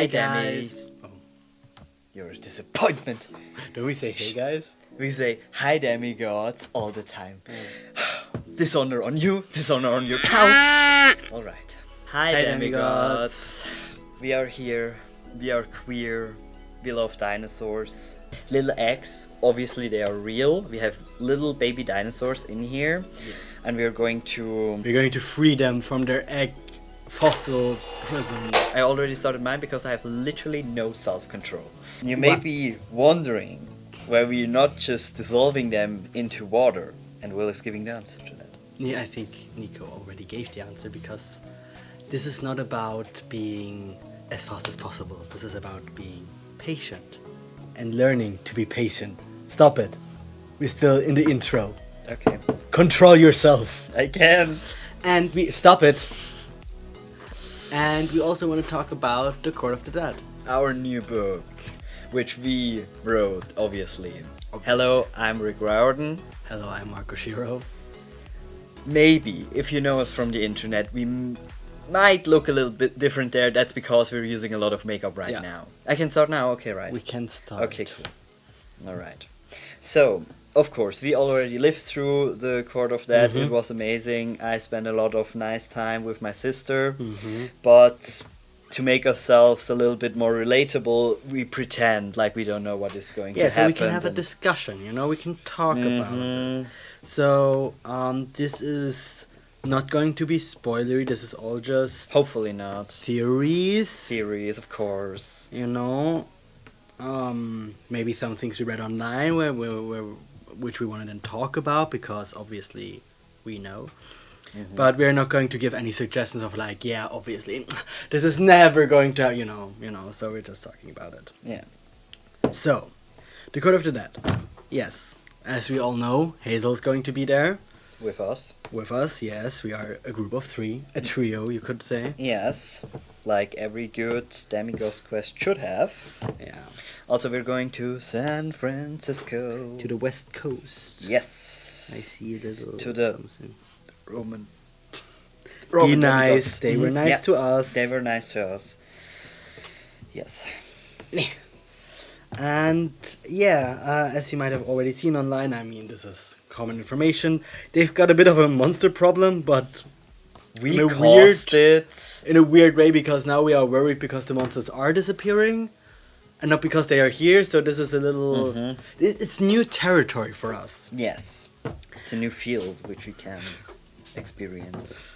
Hi guys. Oh, You're a disappointment. don't we say hey guys? We say hi Demigods all the time. Dishonor on you, dishonor on your cow. Alright. Hi, Hi, Demigods. We are here, we are queer, we love dinosaurs. Little eggs, obviously they are real. We have little baby dinosaurs in here. Yes. And we are going to... We're going to free them from their egg fossil prison. I already started mine because I have literally no self-control. You may What? be wondering why we're not just dissolving them into water, and Will is giving the answer to that. Yeah, I think Nico already gave the answer because this is not about being as fast as possible. This is about being patient and learning to be patient. Stop it. We're still in the intro. Okay. Control yourself. I can. And we stop it. And we also want to talk about The Court of the Dead. Our new book, which we wrote, obviously. Hello, I'm Rick Riordan. Hello, I'm Marco Shiro. Maybe, if you know us from the internet, we might look a little bit different there. That's because we're using a lot of makeup right Yeah. now. I can start now? Okay, right. We can start. Okay, cool. Alright. So, of course, we already lived through the Court of Death. Mhm. It was amazing. I spent a lot of nice time with my sister. Mm-hmm. But to make ourselves a little bit more relatable, we pretend like we don't know what is going to Yeah, happen. so we can have a and- discussion, we can talk about it. Mhm. So, this is not going to be spoilery, this is all just Hopefully not. theories, Series, of course. maybe some things we read online which we want to then talk about, because obviously we know. Mhm. But we're not going to give any suggestions of like, yeah, obviously, this is never going to, so we're just talking about it. Yeah. So, The Court of the Dead. Yes, as we all know, Hazel's going to be there With us. with us. Yes, we are a group of three, a trio, you could say. Yes. Like every good Demigods quest should have. Yeah. Also, we're going to San Francisco. To the West Coast. Yes. I see a little To the- something. Roman. Be nice. Demigods. They were Mhm. nice Yeah, to us. They were nice to us. Yes. And yeah, as you might have already seen online, I mean, this is common information. They've got a bit of a monster problem, but We In a caused it. in a weird way, because now we are worried because the monsters are disappearing and not because they are here. So this is a little... Mhm. It's new territory for us. Yes. It's a new field which we can experience.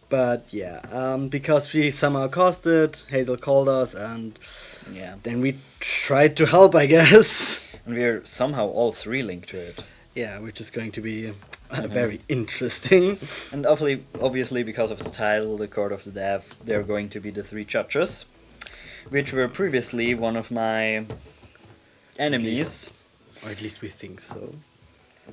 But yeah, because we somehow caused it, Hazel called us, and Yeah. then we tried to help, I guess. And we're somehow all three linked to it. Yeah, which is going to be very interesting. And obviously, because of the title, The Court of the Dead, they're going to be the three judges, which were previously one of my enemies. Or at least we think so.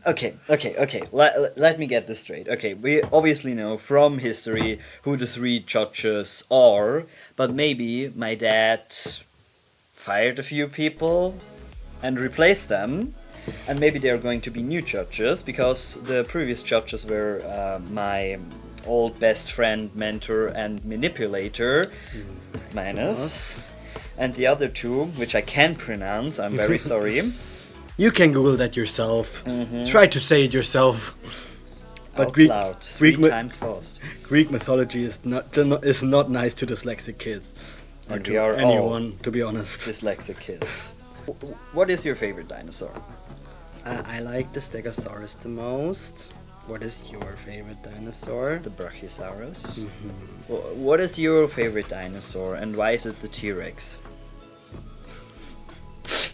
Okay. Let me get this straight. Okay, we obviously know from history who the three judges are, but maybe my dad fired a few people and replaced them, and maybe there are going to be new judges, because the previous judges were my old best friend, mentor, and manipulator, Minus, and the other two, which I can't pronounce, I'm very sorry. You can Google that yourself. Mhm. Try to say it yourself. But Out Greek loud, three Greek times fast. Greek mythology is not nice to dyslexic kids, or And to we are anyone, to be honest. Dyslexic kids. What is your favorite dinosaur? I like the Stegosaurus the most. What is your favorite dinosaur? The Brachiosaurus. Mhm. What is your favorite dinosaur, and why is it the T-Rex?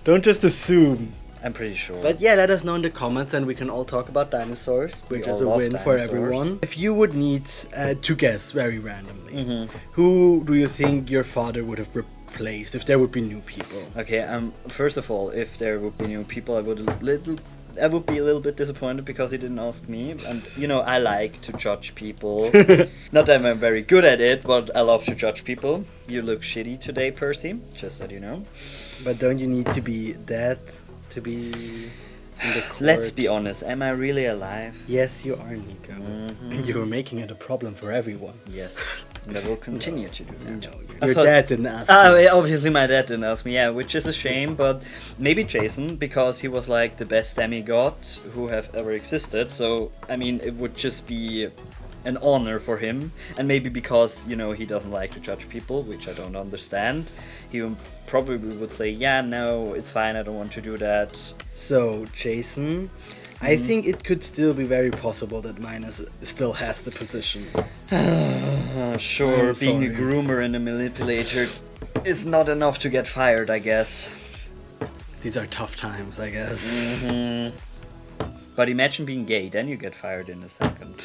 Don't just assume. I'm pretty sure. But yeah, let us know in the comments, and we can all talk about dinosaurs, which We is all a love win for dinosaurs. everyone. If you would need to guess very randomly, Mhm. who do you think your father would have replaced if there would be new people? Okay. First of all, if there would be new people, I would be a little bit disappointed because he didn't ask me. And I like to judge people. Not that I'm very good at it, but I love to judge people. You look shitty today, Percy. Just that you know. But don't you need to be dead to be in the court? Let's be honest. Am I really alive? Yes, you are, Nico. Mhm. And you're making it a problem for everyone. Yes. And I will continue to do that. No, I your thought- dad didn't ask you. Yeah, obviously my dad didn't ask me, yeah, which is a shame, but maybe Jason, because he was like the best demigod who have ever existed, so, I mean, it would just be an honor for him, and maybe because, you know, he doesn't like to judge people, which I don't understand, he probably would say, yeah, no, it's fine, I don't want to do that. So, Jason, I think it could still be very possible that Minus still has the position. Sure, I'm being a sorry. groomer and a manipulator is not enough to get fired, I guess. These are tough times, I guess. But imagine being gay, then you get fired in a second.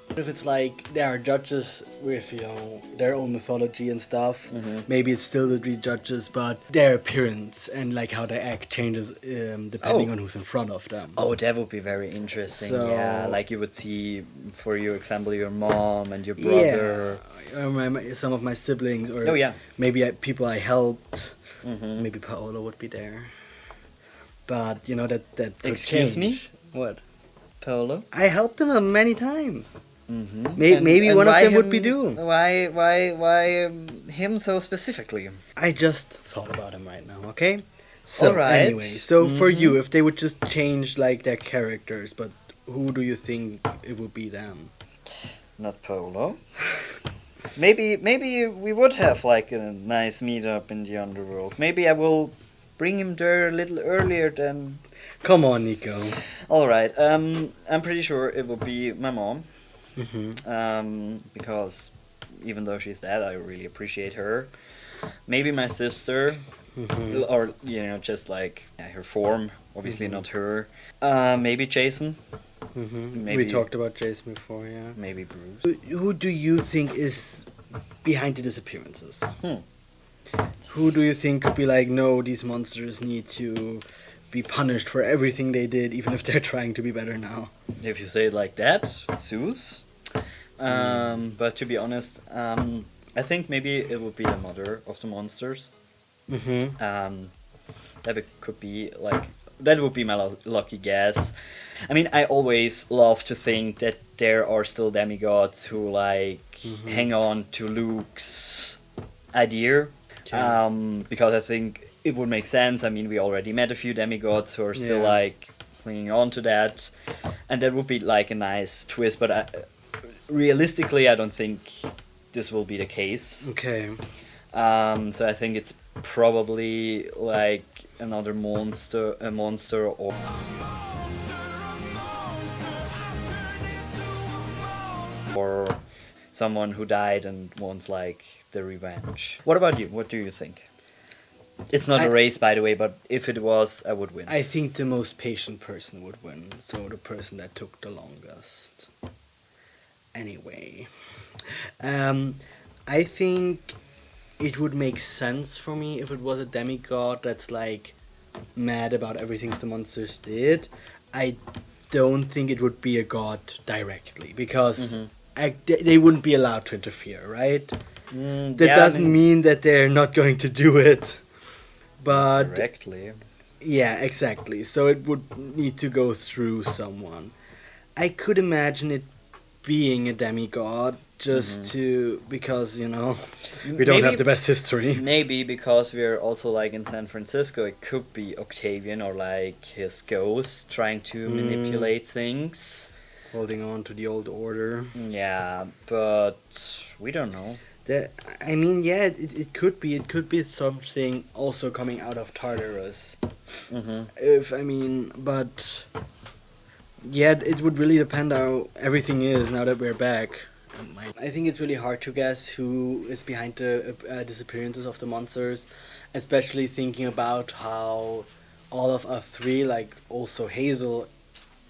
What if it's like there are judges with, you know, their own mythology and stuff? Maybe it's still the three judges, but their appearance and like how they act changes depending on who's in front of them. Oh, that would be very interesting. So- Yeah, like you would see, for your example, your mom and your brother. Yeah, or some of my siblings, or Oh, yeah. maybe people I helped. Maybe Paolo would be there. But you know that could Excuse me? change. What? Paolo? I helped him many times. Mm-hmm. Maybe one of them would be due. Why him so specifically? I just thought about him right now. Okay. So Alright. anyway, so for you, if they would just change like their characters, but who do you think it would be them? Not Polo. Maybe we would have like a nice meetup in the underworld. Maybe I will bring him there a little earlier than. Come on, Nico. All right. I'm pretty sure it will be my mom. Mm-hmm. Because even though she's dead, I really appreciate her. Maybe my sister, Mm-hmm. or you know, just like her form. Obviously not her. Maybe Jason. Mm-hmm. Maybe- We talked about Jason before, yeah. Maybe Bruce. Who do you think is behind the disappearances? Hmm. Who do you think could be like, no, these monsters need to be punished for everything they did, even if they're trying to be better now? If you say it like that, Zeus. But to be honest, I think maybe it would be the mother of the monsters. Mm-hmm. Could be like that would be my lucky guess. I mean, I always love to think that there are still demigods who like hang on to Luke's idea, because I think it would make sense. I mean, we already met a few demigods who are still Yeah. like clinging on to that, and that would be like a nice twist. But realistically, I don't think this will be the case. Okay. So I think it's probably like another monster, or someone who died and wants like the revenge. What about you? What do you think? It's not a race, by the way, but if it was, I would win. I think the most patient person would win. So the person that took the longest. Anyway. I think it would make sense for me if it was a demigod that's like mad about everything the monsters did. I don't think it would be a god directly, because they wouldn't be allowed to interfere, right? That doesn't mean that they're not going to do it. But directly. yeah, exactly. So it would need to go through someone. I could imagine it being a demigod just to, because, you know, we don't have the best history. Maybe because we're also like in San Francisco, it could be Octavian or like his ghost trying to manipulate things. Holding on to the old order. Yeah, but we don't know. I mean, yeah, it could be. It could be something also coming out of Tartarus. But yeah, it would really depend how everything is now that we're back. I think it's really hard to guess who is behind the disappearances of the monsters, especially thinking about how all of us three, like also Hazel,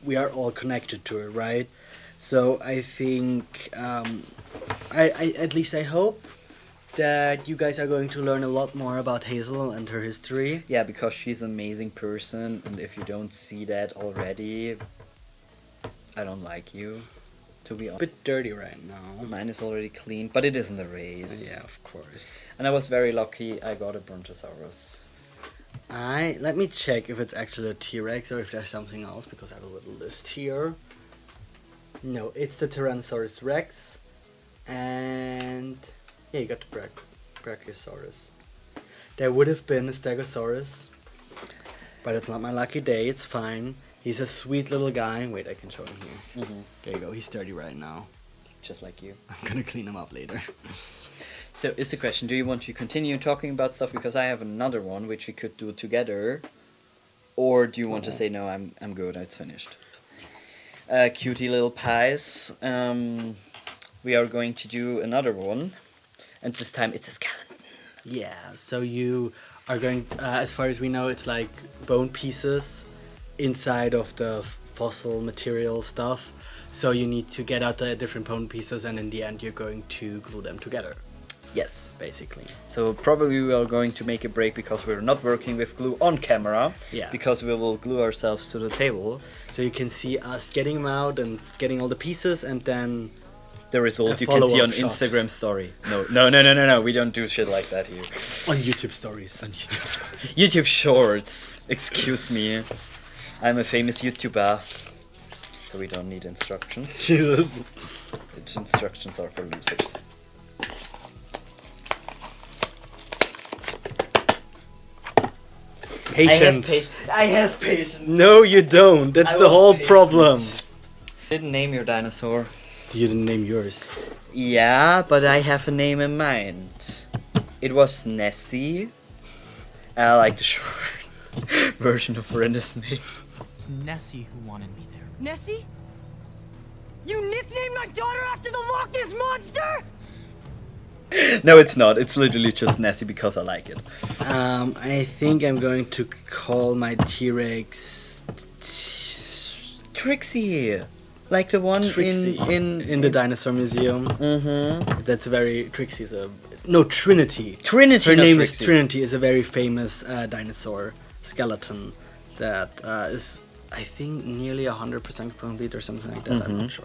we are all connected to it, right? So I think, I at least I hope that you guys are going to learn a lot more about Hazel and her history. Yeah, because she's an amazing person, and if you don't see that already, I don't like you, to be A honest. bit dirty right now. Mine is already clean, but it isn't a race. Yeah, of course. And I was very lucky I got a Brontosaurus. Let me check if it's actually a T-Rex or if there's something else, because I have a little list here. No, it's the Tyrannosaurus Rex, And yeah, you got the Brachiosaurus. There would have been a Stegosaurus, but it's not my lucky day. It's fine. He's a sweet little guy. Wait, I can show him here. There you go. He's dirty right now. Just like you. I'm gonna clean him up later. So is the question, do you want to continue talking about stuff, because I have another one which we could do together, or do you want to say no, I'm good, it's finished? Cutie little pies. We are going to do another one, and this time it's a skeleton. Yeah, so you are going, as far as we know, it's like bone pieces inside of the fossil material stuff. So you need to get out the different bone pieces, and in the end you're going to glue them together. Yes. Basically. So probably we are going to make a break because we're not working with glue on camera. Yeah. Because we will glue ourselves to the table. So you can see us getting them out and getting all the pieces, and then the result a you can see on follow-up shot. Instagram story. No. We don't do shit like that here. on YouTube stories. YouTube Shorts. Excuse me. I'm a famous YouTuber. So we don't need instructions. Jesus. The instructions are for losers. Patience. I have patience. No, you don't. That's I the was whole patient. problem. Didn't name your dinosaur. You didn't name yours. Yeah, but I have a name in mind. It was Nessie. I like the short version of Rena's name. It's Nessie who wanted me there. Nessie? You nicknamed my daughter after the Loch Ness Monster? No, it's not. It's literally just Nessie because I like it. I think I'm going to call my T-Rex Trixie. Like the one Trixie in the dinosaur museum. Mm-hmm. That's very Trixie's a no Trinity. Trinity. Her not name Trixie. is Trinity. Is a very famous dinosaur skeleton that is I think nearly 100% complete or something like that. I'm not sure.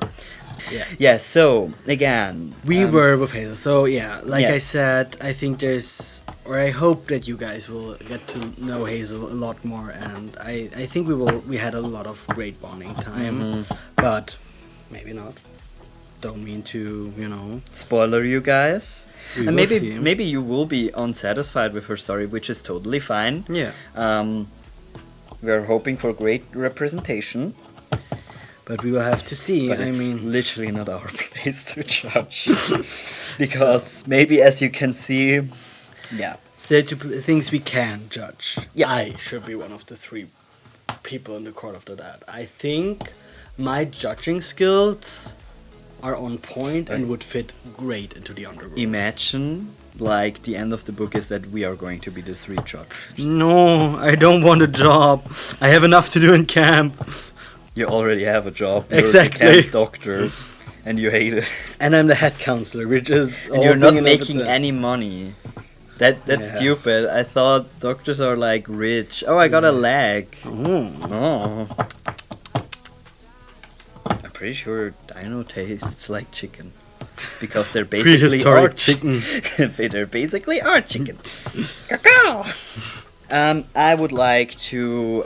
Yeah. Yeah. So again, We were with Hazel, so yeah, like I Yes. said, I think I hope that you guys will get to know Hazel a lot more, and I think we had a lot of great bonding time, but maybe not. Don't mean to, spoiler you guys. we And will see. maybe you will be unsatisfied with her story, which is totally fine. Yeah, We're hoping for great representation, but we will have to see. but I it's mean, literally not our place to judge. Because maybe, as you can see, yeah. say things we can judge. Yeah. I should be one of the 3 people in the court after that. I think my judging skills are on point and would fit great into the underworld. Imagine, like, the end of the book is that we are going to be the 3 judges. No, I don't want a job. I have enough to do in camp. You already have a job. You're Exactly. the camp doctor, and you hate it. And I'm the head counselor, which is And you're not making any money. That's Yeah. stupid. I thought doctors are like rich. Oh, I got a leg. Oh. Oh. I'm pretty sure dino tastes like chicken. Because they're basically Prehistoric are chicken. they're basically are chicken. Cacao. I would like to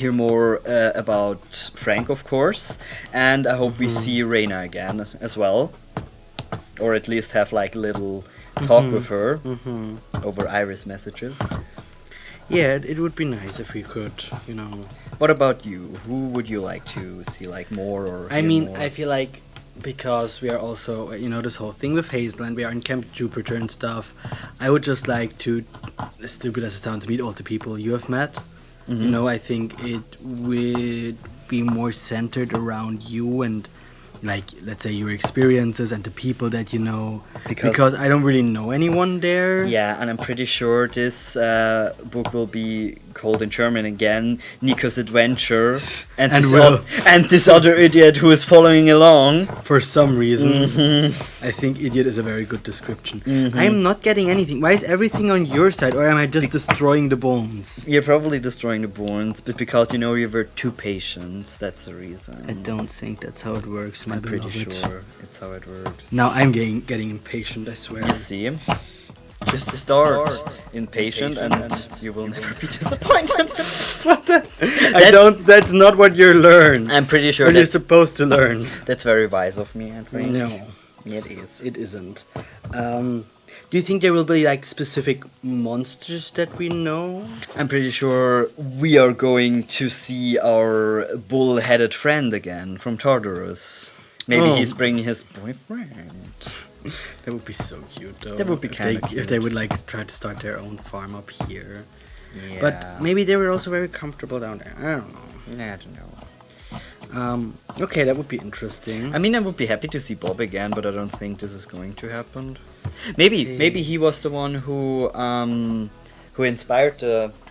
hear more about Frank, of course, and I hope we see Reina again as well, or at least have like little talk with her over iris messages. Yeah, it would be nice if we could, What about you? Who would you like to see like more or? I hear mean, more? I feel like because we are also, this whole thing with Hazel and we are in Camp Jupiter and stuff, I would just like to, as stupid as it sounds, meet all the people you have met. I think it would be more centered around you and, like, let's say your experiences and the people that you know. Because I don't really know anyone there. Yeah, and I'm pretty sure this book will be called in German again, Nico's Adventure, and this other idiot who is following along. For some reason, I think idiot is a very good description. I am not getting anything. Why is everything on your side, or am I just destroying the bones? You're probably destroying the bones, but because you were too patient, that's the reason. I don't think that's how it works, my I'm pretty beloved. sure it's how it works. Now I'm getting impatient, I swear. You see? Just start impatient and you will never be disappointed. That's not what you learn. I'm pretty sure What you're that's supposed to learn. very wise of me, I think. No. It is. It isn't. Do you think there will be like specific monsters that we know? I'm pretty sure we are going to see our bull-headed friend again from Tartarus. Maybe Oh. he's bringing his boyfriend. That would be so cute, though. That would be if kinda they- cute. If they would like try to start their own farm up here. Yeah. But maybe they were also very comfortable down there. I don't know. I don't know. Okay, that would be interesting. I mean, I would be happy to see Bob again, but I don't think this is going to happen. Maybe he was the one who inspired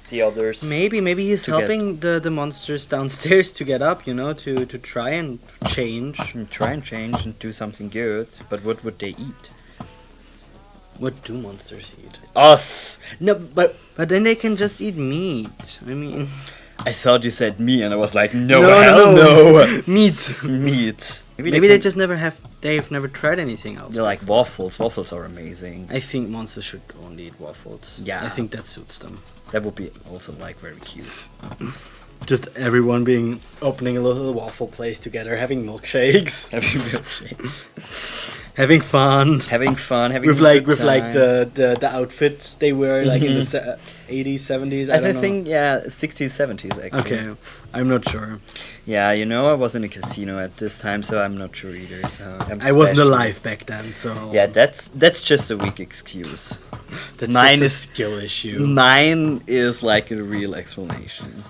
the others. Maybe he's to get- helping the monsters downstairs to get up, to try and change. And try and change and do something good, but what would they eat? What do monsters eat? Us! No, but then they can just eat meat. I mean, I thought you said me, and I was like, no, No, hell no. meat. Meat. Maybe they just they've never tried anything else. They're like waffles. Waffles are amazing. I think monsters should only eat waffles. Yeah. I think that suits them. That would be also like very cute. Just everyone opening a little waffle place together, having milkshakes, Having milkshake. having fun. Having fun, having With a like good time. the outfit they wear like in the 80s, 70s. I I don't know. think 60s, 70s actually. Okay, I'm not sure. Yeah, I was in a casino at this time, so I'm not sure either. So I wasn't special. alive back then, so Yeah, that's just a weak excuse. that's mine just a is- skill issue. Mine is like a real explanation.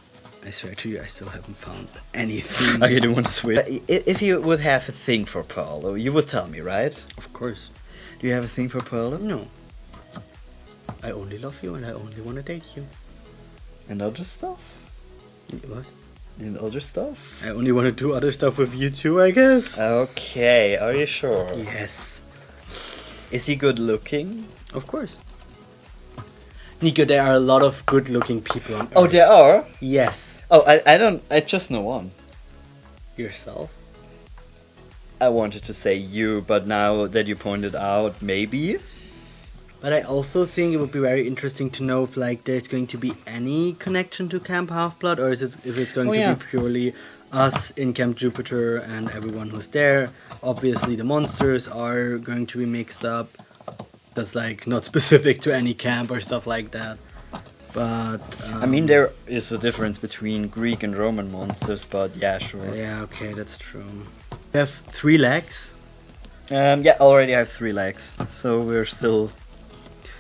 I swear to you, I still haven't found anything. Okay, do you want to switch? If you would have a thing for Paolo, you would tell me, right? Of course. Do you have a thing for Paolo? No. I only love you and I only want to date you. And other stuff? What? And other stuff? I only want to do other stuff with you too, I guess. Okay, are you sure? Yes. Is he good looking? Of course. Nico, there are a lot of good-looking people on Earth. Oh, there are? Yes. Oh, I just know one. Yourself? I wanted to say you, but now that you pointed out, maybe. But I also think it would be very interesting to know if like there's going to be any connection to Camp Half-Blood, or if it's going to be purely us in Camp Jupiter and everyone who's there. Obviously, the monsters are going to be mixed up. That's like not specific to any camp or stuff like that. But I mean, there is a difference between Greek and Roman monsters, but yeah, sure. yeah, okay, that's true. We have 3 legs. Yeah, already have 3 legs, so we're still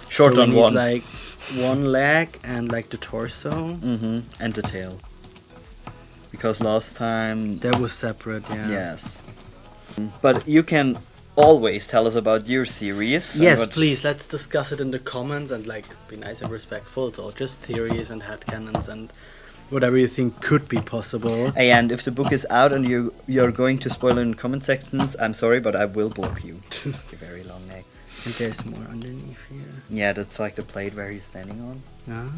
short so on we need, one. like 1 leg and like the torso. And the tail. Because last time, That was separate, yeah. yes. But you can always tell us about your theories. and Yes, what- please, let's discuss it in the comments and like be nice and respectful. It's all just theories and headcanons and whatever you think could be possible. Hey, and if the book is out and you're going to spoil it in comment sections, I'm sorry, but I will block you. Your very long neck. And there's more underneath here. Yeah, that's like the plate where he's standing on. Ah.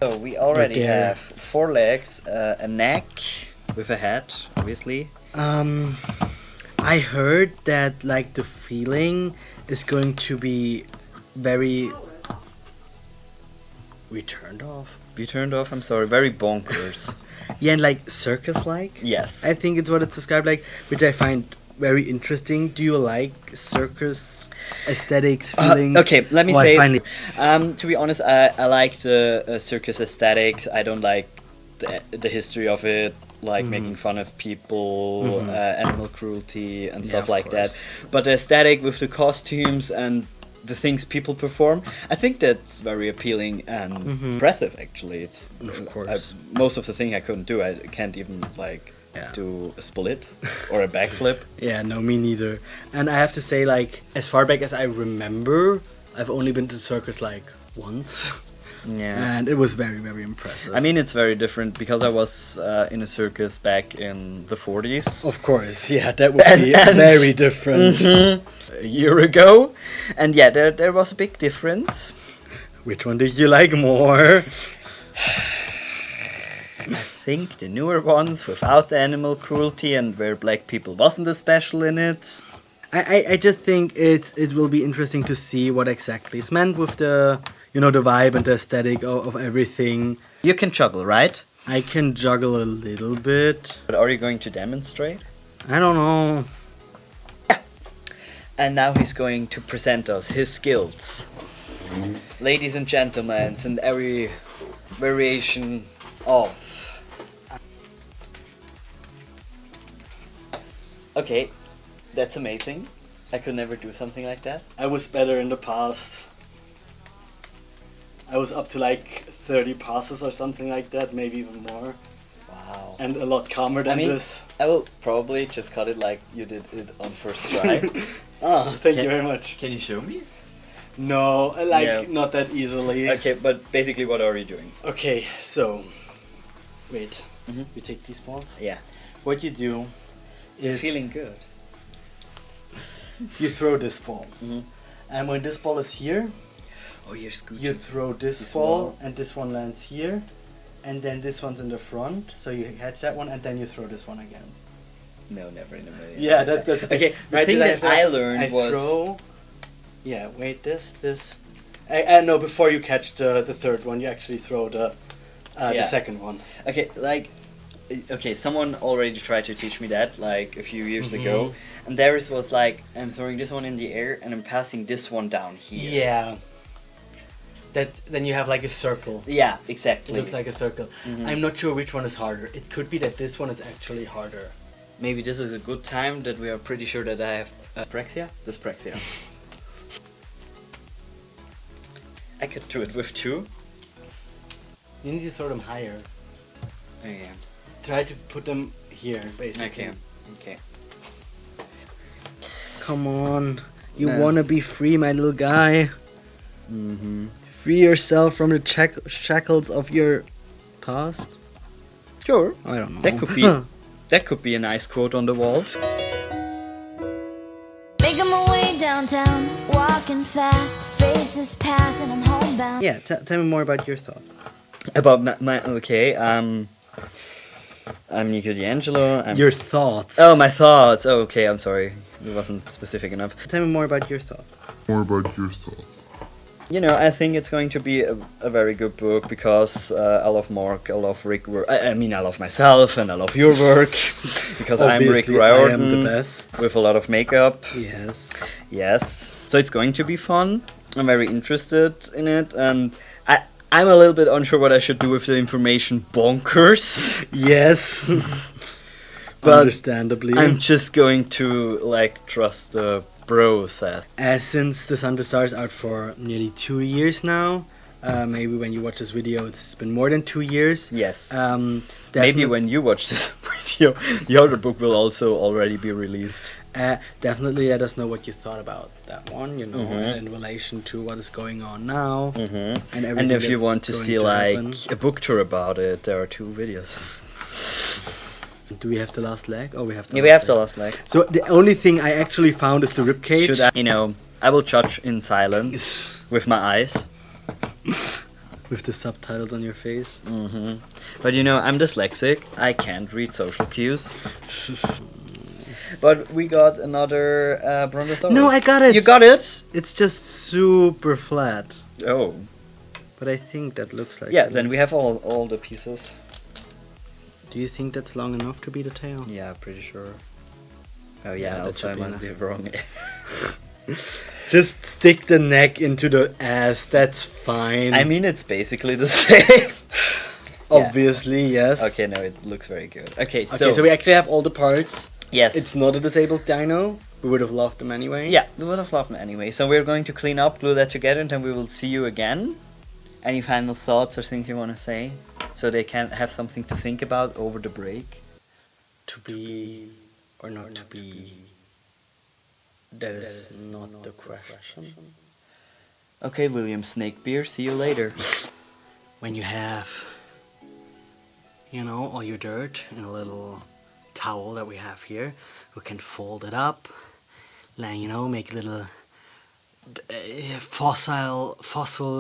So we already there. have 4 legs, a neck with a head, obviously. I heard that like the feeling is going to be very turned off. Be turned off, I'm sorry. Very bonkers. Yeah, and like circus-like. Yes. I think it's what it's described like, which I find very interesting. Do you like circus aesthetics, feelings? Okay, let me Oh, I say. finally- To be honest, I like the circus aesthetics. I don't like the history of it, like making fun of people, animal cruelty, and Yeah, stuff of like that. course. But the aesthetic with the costumes and the things people perform, I think that's very appealing and impressive. Actually, it's Of course. most of the thing I couldn't do. I can't even like Yeah. do a split or a backflip. Yeah, no, me neither. And I have to say, like, as far back as I remember, I've only been to circus like once, Yeah. and it was very, very impressive. I mean, it's very different because I was in a circus back in the 40s. of course, yeah, that would be And- very different. A year ago, and yeah, there was a big difference. Which one did you like more? I think the newer ones without the animal cruelty and where black people wasn't as special in it. I just think it will be interesting to see what exactly is meant with the the vibe and the aesthetic of everything. You can juggle, right? I can juggle a little bit. But are you going to demonstrate? I don't know. And now he's going to present us his skills. Ladies and gentlemen, and every variation of. Okay, that's amazing. I could never do something like that. I was better in the past. I was up to like 30 passes or something like that, maybe even more. Wow. And a lot calmer than this. I will probably just cut it like you did it on first try. Oh, thank you very much. Can you show me? No, not that easily. Okay, but basically what are you doing? Okay, so wait. Mhm. You take these balls. Yeah. What you do is Feeling good. you throw this ball, Mhm. and when this ball is here, Oh, you're scooching. you throw this ball, and this one lands here, and then this one's in the front. So you catch that one, and then you throw this one again. No, never in a million. Yeah, that's okay. The Right, thing did that I learned was throw. Yeah, wait. This. No, before you catch the third one, you actually throw the Yeah. second one. okay, like okay, someone already tried to teach me that like a few years ago, and theirs was like I'm throwing this one in the air and I'm passing this one down here. Yeah. Then you have like a circle. Yeah, It exactly. looks like a circle. Mhm. I'm not sure which one is harder. It could be that this one is actually harder. Maybe this is a good time that we are pretty sure that I have dyspraxia. I could do it with two. You need to throw them higher. Okay. Try to put them here, basically. Okay. Okay. Come on. You No. wanna be free, my little guy. Mm-hmm. Free yourself from the shackles of your past. Sure. I don't know. That could be. That could be a nice quote on the wall. Making my way downtown, walking fast, faces pass and I'm homebound. Yeah, tell me more about your thoughts. About my okay. I'm Nico D'Angelo. Your thoughts. Oh, my thoughts. Oh, okay. I'm sorry. It wasn't specific enough. Tell me more about your thoughts. You know, I think it's going to be a very good book because I love Mark, I love Rick. I mean, I love myself and I love your work because I'm Rick Obviously, Riordan I am the best. with a lot of makeup. Yes. Yes, so it's going to be fun. I'm very interested in it, and I'm a little bit unsure what I should do with the information bonkers. Yes. But Understandably. I'm just going to like trust the process. Since The Sun to Stars out for nearly 2 years now, maybe when you watch this video it's been more than 2 years. Yes. Maybe Maybe when you watch this video, the other book will also already be released. definitely let us know what you thought about that one, you know, Mhm. in relation to what is going on now. Mm-hmm. And, And everything if you that's want to going see to like happen. a book tour about it, there are 2 videos. Do we have the last leg? Oh, we have the Yeah, last we have leg. the last leg. So the only thing I actually found is the ribcage. Should I, you know, I will judge in silence with my eyes. With the subtitles on your face. Mm-hmm. But you know, I'm dyslexic. I can't read social cues. But we got another Brontosaurus. No, I got it! You got it? It's just super flat. Oh. But I think that looks like Yeah, it. then we have all the pieces. Do you think that's long enough to be the tail? Yeah, pretty sure. Oh Yeah, yeah, that also should be I'm on enough. the wrong. Just stick the neck into the ass, that's fine. I mean, it's basically the same. Obviously, yes. Okay, no, it looks very good. Okay, Okay, so we actually have all the parts. yes. It's not a disabled dino. We would have loved them anyway. Yeah, we would have loved them anyway. So we're going to clean up, glue that together, and then we will see you again. Any final thoughts or things you want to say? So they can have something to think about over the break. To be or not to be. That is not the question. Okay, William Snakebeard, see you later. When you have, you know, all your dirt in a little towel that we have here, we can fold it up, you know, make a little fossil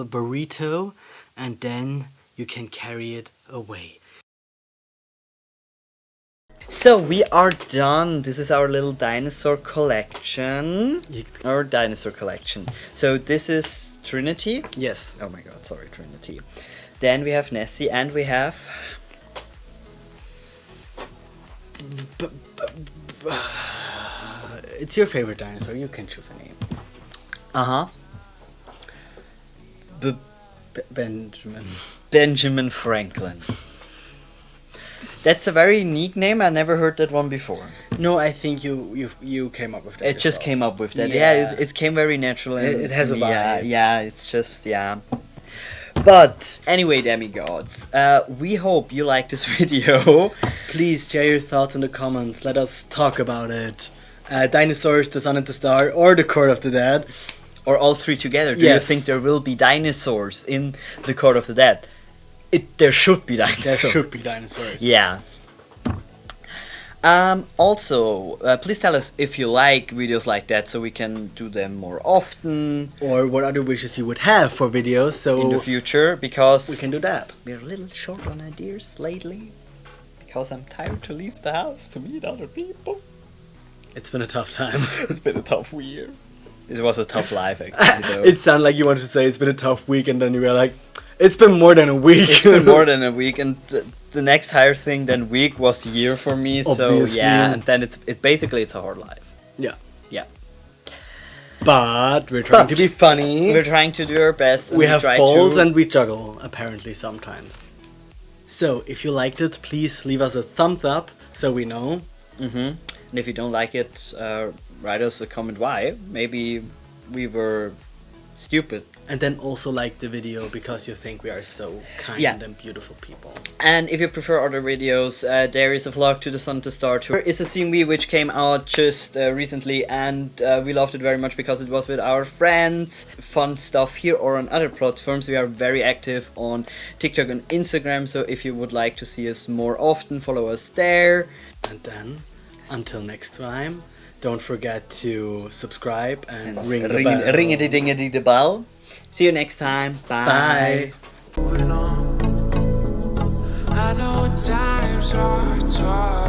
burrito, and then you can carry it away. So we are done. This is our little dinosaur collection. Our dinosaur collection. So this is Trinity. Yes. Oh my god, sorry, Trinity. Then we have Nessie, and we have... It's your favorite dinosaur. You can choose a name. Uh-huh. Benjamin. Benjamin Franklin. That's a very unique name. I never heard that one before. No, I think you came up with that. It just yourself. came up with that. Yeah. Yeah, it came very natural. It has a me. Yeah, vibe. yeah, it's just, yeah. But anyway, Demigods, we hope you like this video. Please share your thoughts in the comments. Let us talk about it. Dinosaurs, The Sun and the Star, or The Court of the Dead. Or all three together. Do you Yes. think there will be dinosaurs in the Court of the Dead? There should be dinosaurs. There should be dinosaurs. Yeah. Also, please tell us if you like videos like that so we can do them more often Or what other wishes you would have for videos, so in the future, because we can do that. we're a little short on ideas lately. Because I'm tired to leave the house to meet other people. It's been a tough time. It's been a tough year. It was a tough life, actually, though. It sounded like you wanted to say it's been a tough week, and then you were like, it's been more than a week. It's been more than a week, and the next higher thing than week was year for me. So Obviously. yeah, and then it's a hard life. Yeah. Yeah, But we're trying to be funny. we're trying to do our best. And We have try balls to... and we juggle, apparently, sometimes. So, if you liked it, please leave us a thumbs up so we know. And if you don't like it, write us a comment why. Maybe we were stupid. And then also like the video because you think we are so kind Yeah. and beautiful people. And if you prefer other videos, there is a vlog to the Sun to Star tour. It's a CMV which came out just recently, and we loved it very much because it was with our friends. Fun stuff here or on other platforms. We are very active on TikTok and Instagram, so if you would like to see us more often, follow us there. And then, until next time, don't forget to subscribe and ring the bell. Ring-a-ding-a-ding-a-ding the bell. See you next time. Bye. Bye. Moving on. I know times are tough.